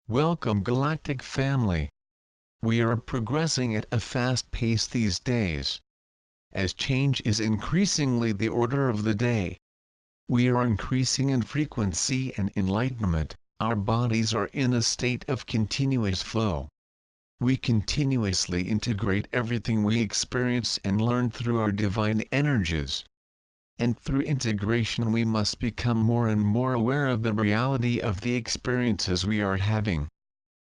Welcome Galactic family. We are progressing at a fast pace these days. As change is increasingly the order of the day, we are increasing in frequency and enlightenment. Our bodies are in a state of continuous flow. We continuously integrate everything we experience and learn through our divine energies. And through integration we must become more and more aware of the reality of the experiences we are having.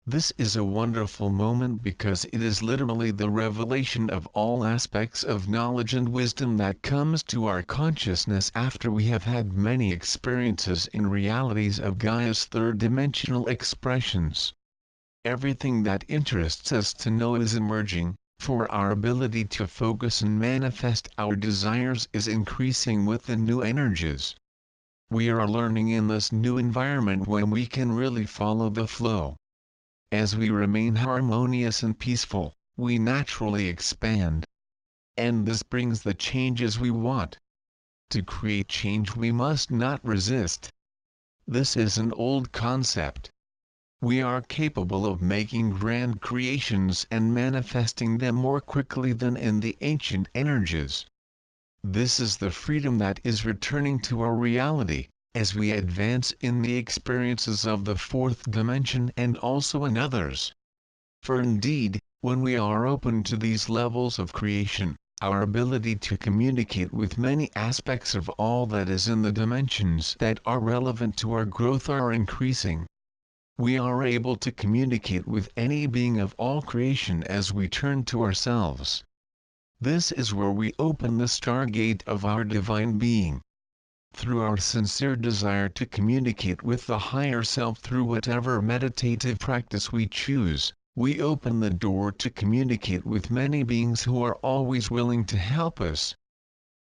This is a wonderful moment because it is literally the revelation of all aspects of knowledge and wisdom that comes to our consciousness after we have had many experiences in realities of Gaia's third-dimensional expressions. Everything that interests us to know is emerging, for our ability to focus and manifest our desires is increasing with the new energies. We are learning in this new environment when we can really follow the flow. As we remain harmonious and peaceful, we naturally expand. And this brings the changes we want. To create change we must not resist. This is an old concept. We are capable of making grand creations and manifesting them more quickly than in the ancient energies. This is the freedom that is returning to our reality, as we advance in the experiences of the fourth dimension and also in others. For indeed, when we are open to these levels of creation, our ability to communicate with many aspects of all that is in the dimensions that are relevant to our growth are increasing. We are able to communicate with any being of all creation as we turn to ourselves. This is where we open the stargate of our divine being. Through our sincere desire to communicate with the higher self through whatever meditative practice we choose, we open the door to communicate with many beings who are always willing to help us.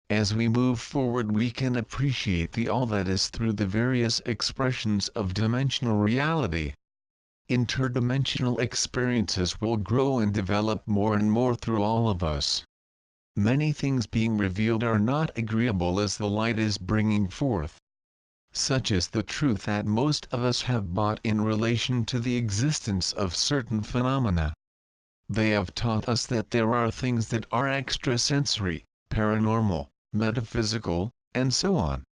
As we move forward we can appreciate the all that is through the various expressions of dimensional reality. Interdimensional experiences will grow and develop more and more through all of us. Many things being revealed are not agreeable as the light is bringing forth. Such is the truth that most of us have bought in relation to the existence of certain phenomena. They have taught us that there are things that are extrasensory, paranormal, metaphysical, and so on.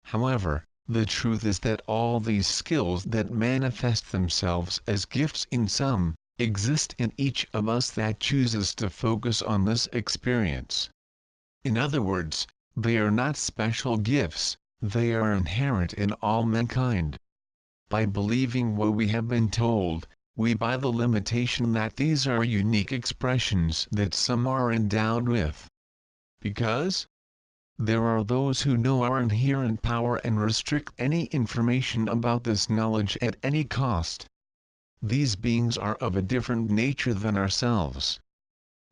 However, the truth is that all these skills that manifest themselves as gifts in some, exist in each of us that chooses to focus on this experience. In other words, they are not special gifts, they are inherent in all mankind. By believing what we have been told, we buy the limitation that these are unique expressions that some are endowed with. Because there are those who know our inherent power and restrict any information about this knowledge at any cost. These beings are of a different nature than ourselves.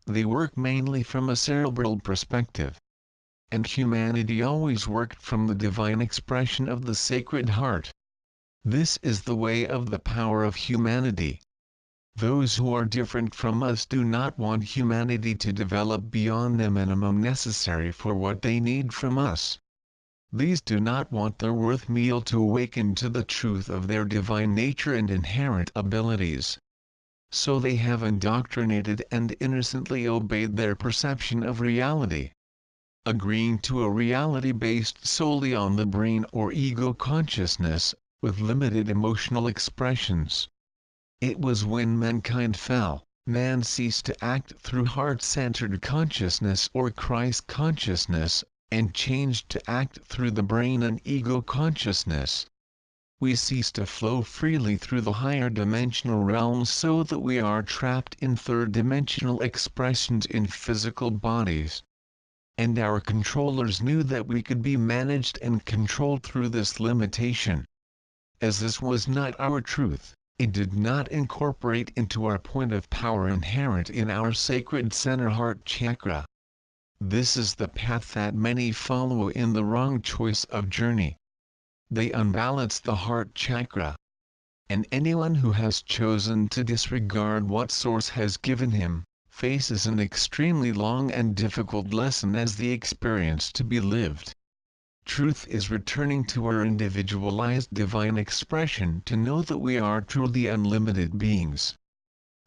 They work mainly from a cerebral perspective. And humanity always worked from the divine expression of the Sacred Heart. This is the way of the power of humanity. Those who are different from us do not want humanity to develop beyond the minimum necessary for what they need from us. These do not want their worth meal to awaken to the truth of their divine nature and inherent abilities. So they have indoctrinated and innocently obeyed their perception of reality. Agreeing to a reality based solely on the brain or ego consciousness, with limited emotional expressions. It was when mankind fell, man ceased to act through heart-centered consciousness or Christ consciousness, and changed to act through the brain and ego consciousness. We cease to flow freely through the higher dimensional realms so that we are trapped in third-dimensional expressions in physical bodies. And our controllers knew that we could be managed and controlled through this limitation. As this was not our truth, it did not incorporate into our point of power inherent in our sacred center heart chakra. This is the path that many follow in the wrong choice of journey. They unbalance the heart chakra. And anyone who has chosen to disregard what Source has given him, faces an extremely long and difficult lesson as the experience to be lived. Truth is returning to our individualized divine expression to know that we are truly unlimited beings.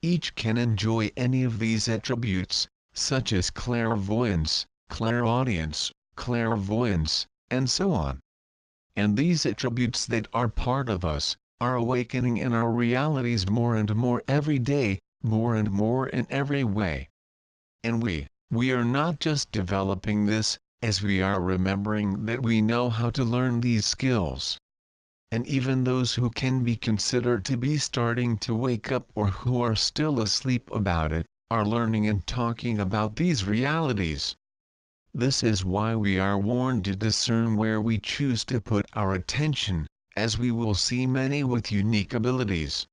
Each can enjoy any of these attributes, such as clairvoyance, clairaudience, clairvoyance, and so on. And these attributes that are part of us, are awakening in our realities more and more every day, more and more in every way. And we are not just developing this, as we are remembering that we know how to learn these skills. And even those who can be considered to be starting to wake up or who are still asleep about it, are learning and talking about these realities. This is why we are warned to discern where we choose to put our attention, as we will see many with unique abilities.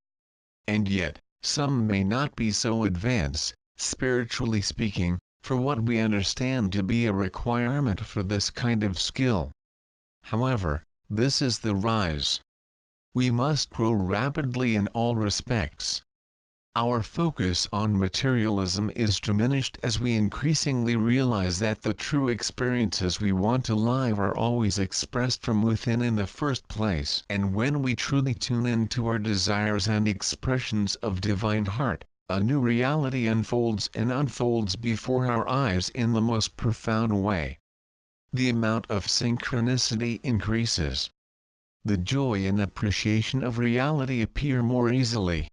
And yet, some may not be so advanced, spiritually speaking, for what we understand to be a requirement for this kind of skill. However, this is the rise. We must grow rapidly in all respects. Our focus on materialism is diminished as we increasingly realize that the true experiences we want to live are always expressed from within in the first place. And when we truly tune into our desires and expressions of divine heart, a new reality unfolds and unfolds before our eyes in the most profound way. The amount of synchronicity increases. The joy and appreciation of reality appear more easily.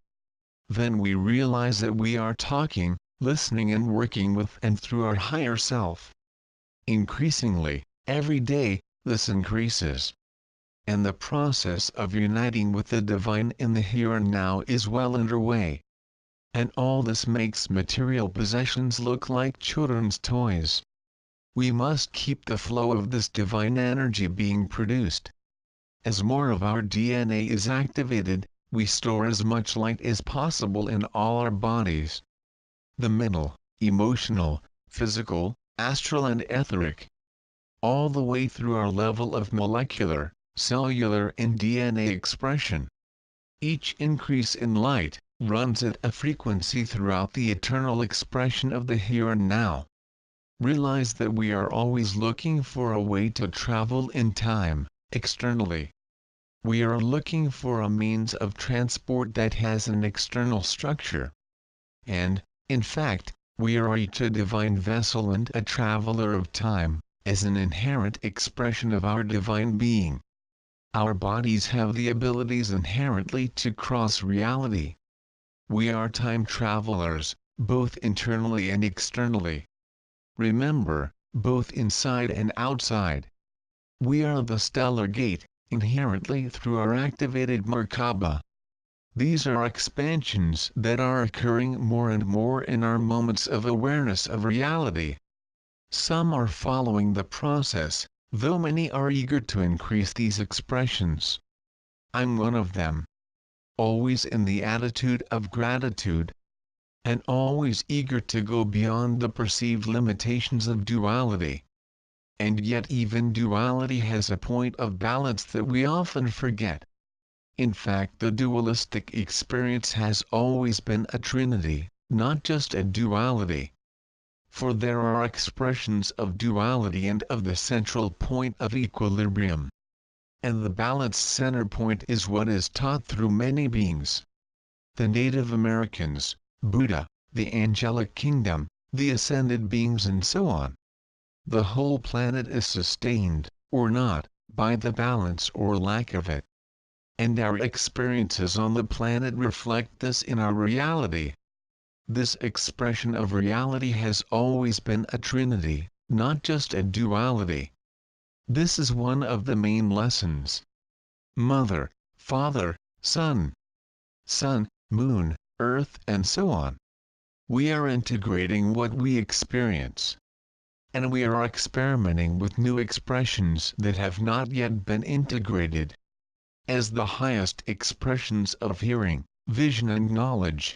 Then we realize that we are talking, listening and working with and through our higher self. Increasingly, every day, this increases. And the process of uniting with the divine in the here and now is well underway. And all this makes material possessions look like children's toys. We must keep the flow of this divine energy being produced. As more of our DNA is activated, we store as much light as possible in all our bodies. The mental, emotional, physical, astral and etheric. All the way through our level of molecular, cellular and DNA expression. Each increase in light runs at a frequency throughout the eternal expression of the here and now. Realize that we are always looking for a way to travel in time, externally. We are looking for a means of transport that has an external structure. And, in fact, we are each a divine vessel and a traveler of time, as an inherent expression of our divine being. Our bodies have the abilities inherently to cross reality. We are time travelers, both internally and externally. Remember, both inside and outside. We are the stellar gate, inherently through our activated Merkaba. These are expansions that are occurring more and more in our moments of awareness of reality. Some are following the process, though many are eager to increase these expressions. I'm one of them. Always in the attitude of gratitude. And always eager to go beyond the perceived limitations of duality. And yet even duality has a point of balance that we often forget. In fact, the dualistic experience has always been a trinity, not just a duality. For there are expressions of duality and of the central point of equilibrium. And the balanced center point is what is taught through many beings. The Native Americans, Buddha, the angelic kingdom, the ascended beings and so on. The whole planet is sustained, or not, by the balance or lack of it. And our experiences on the planet reflect this in our reality. This expression of reality has always been a trinity, not just a duality. This is one of the main lessons. Mother, Father, Son, Moon, Earth and so on. We are integrating what we experience. And we are experimenting with new expressions that have not yet been integrated. As the highest expressions of hearing, vision and knowledge.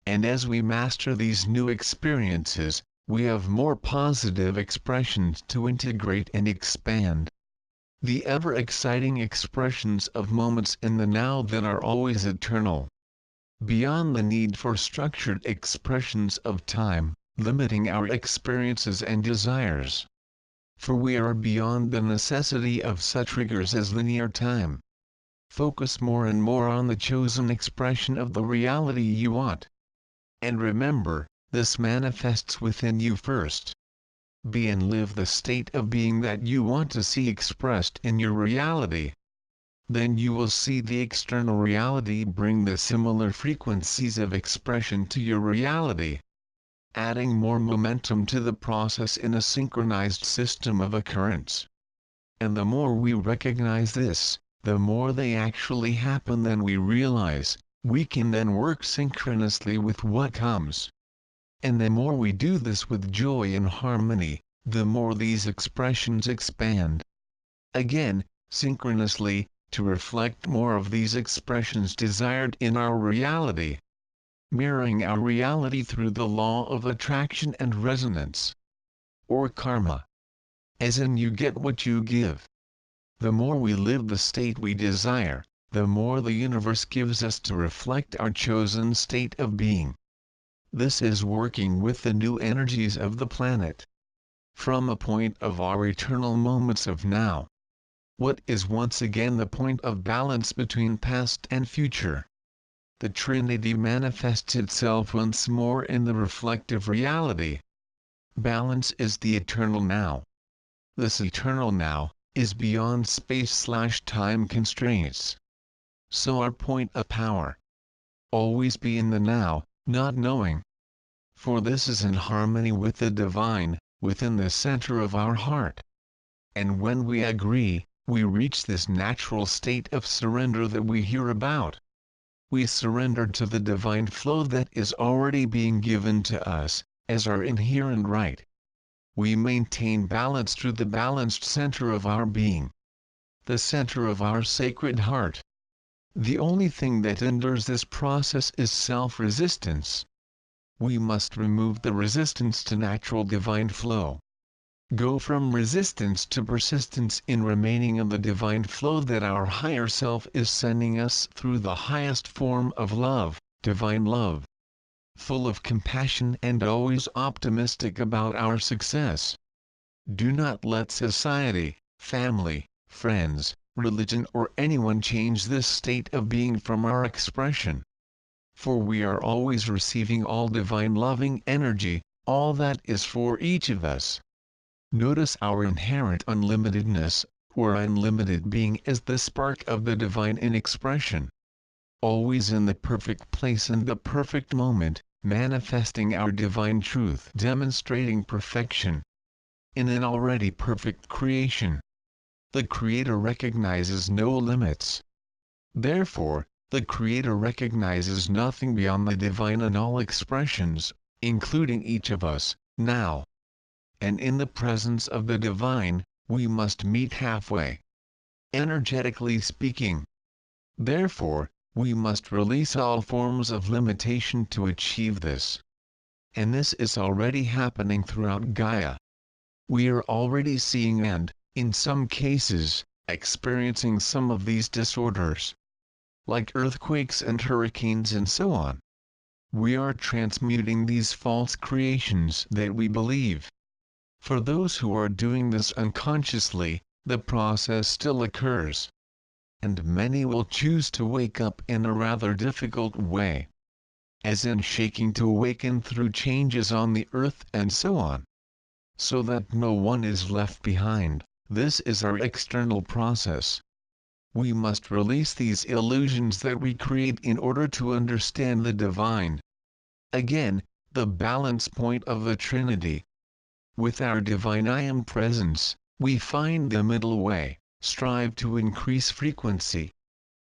And as we master these new experiences, we have more positive expressions to integrate and expand. The ever-exciting expressions of moments in the now that are always eternal. Beyond the need for structured expressions of time, limiting our experiences and desires. for we are beyond the necessity of such rigors as linear time. Focus more and more on the chosen expression of the reality you want. And remember, this manifests within you first. Be and live the state of being that you want to see expressed in your reality. Then you will see the external reality bring the similar frequencies of expression to your reality, adding more momentum to the process in a synchronized system of occurrence. And the more we recognize this, the more they actually happen than we realize. We can then work synchronously with what comes. And the more we do this with joy and harmony, the more these expressions expand. Again, synchronously, to reflect more of these expressions desired in our reality. Mirroring our reality through the law of attraction and resonance. Or karma. As in you get what you give. The more we live the state we desire, the more the universe gives us to reflect our chosen state of being. This is working with the new energies of the planet. From a point of our eternal moments of now. What is once again the point of balance between past and future? The Trinity manifests itself once more in the reflective reality. Balance is the eternal now. This eternal now is beyond space/time constraints. So our point of power. Always be in the now, not knowing. For this is in harmony with the divine, within the center of our heart. And when we agree, we reach this natural state of surrender that we hear about. We surrender to the divine flow that is already being given to us, as our inherent right. We maintain balance through the balanced center of our being. The center of our sacred heart. The only thing that hinders this process is self-resistance. We must remove the resistance to natural divine flow. Go from resistance to persistence in remaining in the divine flow that our higher self is sending us through the highest form of love, divine love. Full of compassion and always optimistic about our success. Do not let society, family, friends, religion or anyone change this state of being from our expression. For we are always receiving all divine loving energy, all that is for each of us. Notice our inherent unlimitedness, or unlimited being as the spark of the divine in expression. Always in the perfect place and the perfect moment, manifesting our divine truth, demonstrating perfection. In an already perfect creation. The Creator recognizes no limits. Therefore, the Creator recognizes nothing beyond the divine in all expressions, including each of us, now. And in the presence of the divine, we must meet halfway. Energetically speaking. Therefore, we must release all forms of limitation to achieve this. And this is already happening throughout Gaia. We are already seeing and, in some cases, experiencing some of these disorders. Like earthquakes and hurricanes and so on. We are transmuting these false creations that we believe. For those who are doing this unconsciously, the process still occurs. And many will choose to wake up in a rather difficult way. As in shaking to awaken through changes on the earth and so on. So that no one is left behind, this is our external process. We must release these illusions that we create in order to understand the divine. Again, the balance point of the Trinity. With our divine I Am presence, we find the middle way, strive to increase frequency.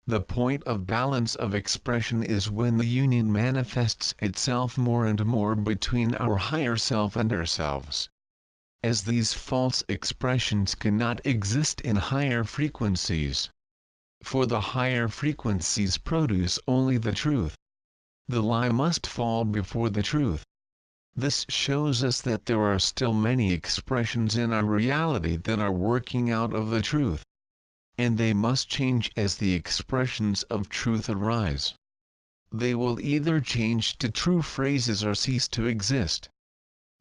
The point of balance of expression is when the union manifests itself more and more between our higher self and ourselves. As these false expressions cannot exist in higher frequencies. For the higher frequencies produce only the truth. The lie must fall before the truth. This shows us that there are still many expressions in our reality that are working out of the truth. And they must change as the expressions of truth arise. They will either change to true phrases or cease to exist.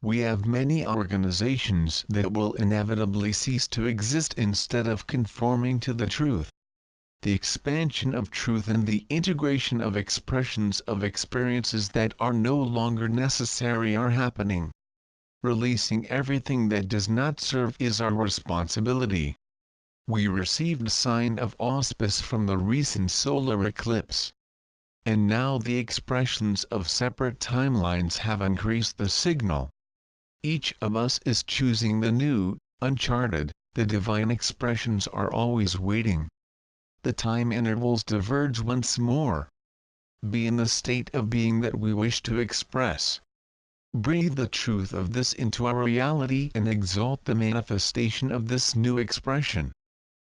we have many organizations that will inevitably cease to exist instead of conforming to the truth. The expansion of truth and the integration of expressions of experiences that are no longer necessary are happening. Releasing everything that does not serve is our responsibility. We received a sign of auspice from the recent solar eclipse. And now the expressions of separate timelines have increased the signal. Each of us is choosing the new, uncharted. The divine expressions are always waiting. The time intervals diverge once more. Be in the state of being that we wish to express. Breathe the truth of this into our reality and exalt the manifestation of this new expression.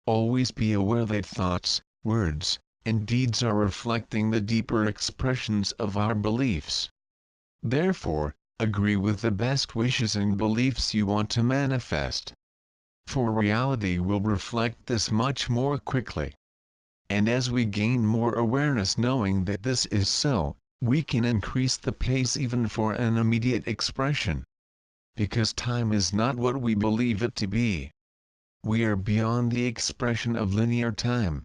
Always be aware that thoughts, words, and deeds are reflecting the deeper expressions of our beliefs. Therefore, agree with the best wishes and beliefs you want to manifest. For reality will reflect this much more quickly. And as we gain more awareness knowing that this is so, we can increase the pace even for an immediate expression. Because time is not what we believe it to be. We are beyond the expression of linear time.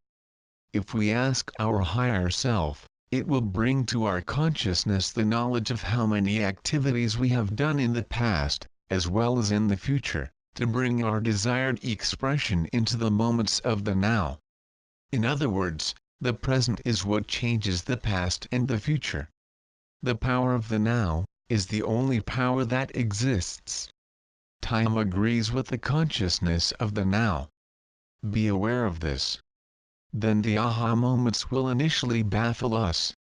If we ask our higher self, it will bring to our consciousness the knowledge of how many activities we have done in the past, as well as in the future, to bring our desired expression into the moments of the now. In other words, the present is what changes the past and the future. The power of the now is the only power that exists. Time agrees with the consciousness of the now. Be aware of this. Then the aha moments will initially baffle us.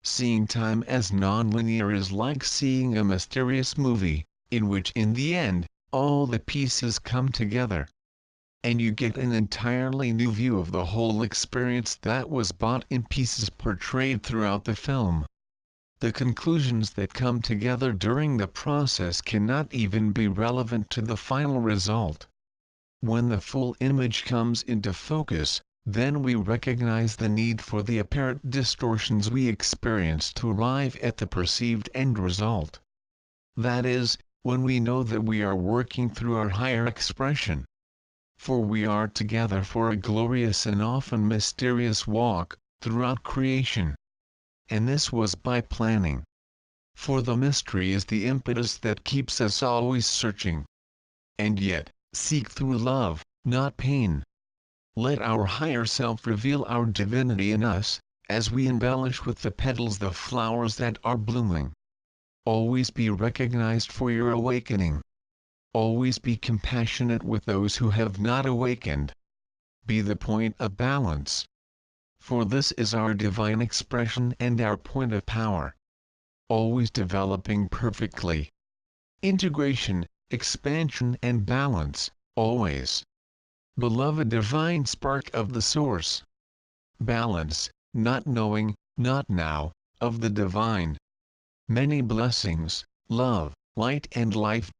Seeing time as non-linear is like seeing a mysterious movie, in which in the end, all the pieces come together. And you get an entirely new view of the whole experience that was bought in pieces portrayed throughout the film. The conclusions that come together during the process cannot even be relevant to the final result. When the full image comes into focus, then we recognize the need for the apparent distortions we experience to arrive at the perceived end result. That is, when we know that we are working through our higher expression. For we are together for a glorious and often mysterious walk, throughout creation. And this was by planning. For the mystery is the impetus that keeps us always searching. And yet, seek through love, not pain. Let our higher self reveal our divinity in us, as we embellish with the petals the flowers that are blooming. Always be recognized for your awakening. Always be compassionate with those who have not awakened. Be the point of balance. For this is our divine expression and our point of power. Always developing perfectly. Integration, expansion and balance, always. Beloved divine spark of the source. Balance, not knowing, not now, of the divine. Many blessings, love, light and life